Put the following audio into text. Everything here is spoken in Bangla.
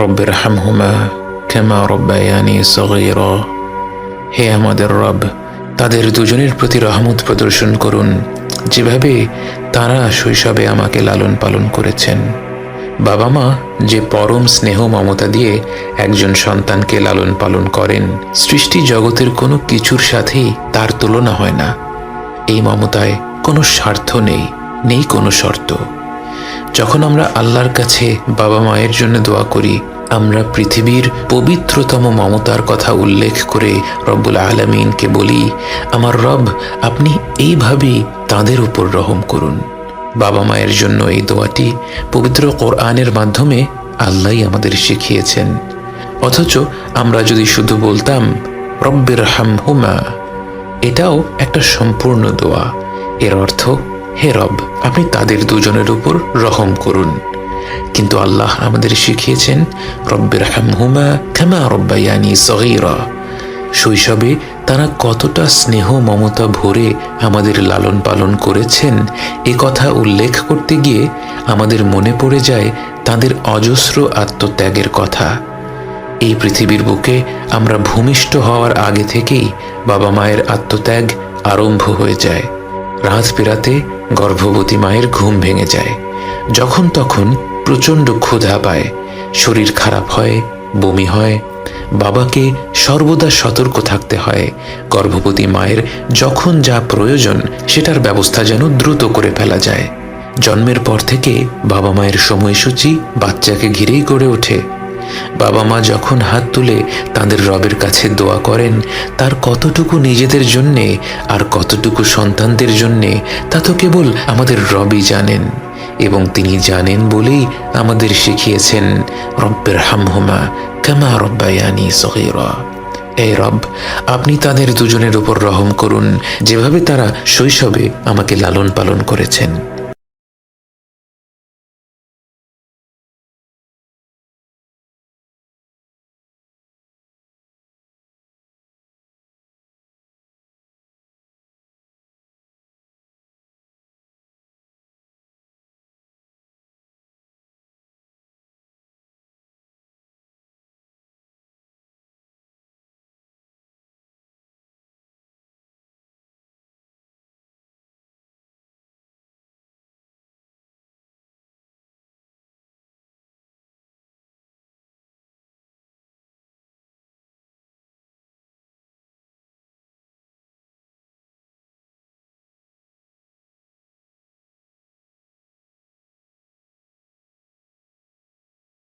রব্বিরহামহুমা কামা রব্বায়ানি সগীরা। হে আমাদের রব, তাদের দুজনের প্রতি রহমত প্রদর্শন করুন, যেভাবে তারা শৈশবে আমাকে লালন পালন করেছেন। বাবা মা যে পরম স্নেহ মমতা দিয়ে একজন সন্তানকে লালন পালন করেন, সৃষ্টি জগতের কোনো কিছুর সাথেই তার তুলনা হয় না। এই মমতায় কোনো স্বার্থ নেই, নেই কোনো শর্ত। যখন আমরা আল্লাহর কাছে বাবা মায়ের জন্য দোয়া করি, আমরা পৃথিবীর পবিত্রতম মমতার কথা উল্লেখ করে রব্বুল আলামিনকে বলি, আমার রব, আপনি এইভাবেই তাদের উপর রহম করুন। বাবা মায়ের জন্য এই দোয়াটি পবিত্র কোরআনের মাধ্যমে আল্লাহই আমাদের শিখিয়েছেন। অথচ আমরা যদি শুধু বলতাম রব্বিরহামহুমা, এটাও একটা সম্পূর্ণ দোয়া। এর অর্থ, হে রব, আপনি তাদের দুজনের উপর রহম করুন। কিন্তু আল্লাহ আমাদের শিখিয়েছেন রব্বিরহামহুমা কামা রব্বায়ানি সগীরা। শৈশবে তারা কতটা স্নেহ মমতা ভরে আমাদের লালন পালন করেছেন, এ কথা উল্লেখ করতে গিয়ে আমাদের মনে পড়ে যায় তাদের অজস্র আত্মত্যাগের কথা। এই পৃথিবীর বুকে আমরা ভূমিষ্ঠ হওয়ার আগে থেকেই বাবা মায়ের আত্মত্যাগ আরম্ভ হয়ে যায়। রাত পেরাতে গর্ভবতী মায়ের ঘুম ভেঙে যায়, যখন তখন প্রচণ্ড ক্ষুধা পায়, শরীর খারাপ হয়, বমি হয়। বাবাকে সর্বদা সতর্ক থাকতে হয়, গর্ভবতী মায়ের যখন যা প্রয়োজন সেটার ব্যবস্থা যেন দ্রুত করে ফেলা যায়। জন্মের পর থেকে বাবা মায়ের সময়সূচি বাচ্চাকে ঘিরেই গড়ে ওঠে। বাবা মা যখন হাত তুলে তাদের রবের কাছে দোয়া করেন, তার কতটুকু নিজেদের জন্যে আর কতটুকু সন্তানদের জন্যে তা তো কেবল আমাদের রবই জানেন। এবং তিনি জানেন বলেই আমাদের শিখিয়েছেন রব্বিরহামহুমা কামা রব্বায়ানি সগীরা। এই রব, আপনি তাদের দুজনের উপর রহম করুন, যেভাবে তারা শৈশবে আমাকে লালন পালন করেছেন।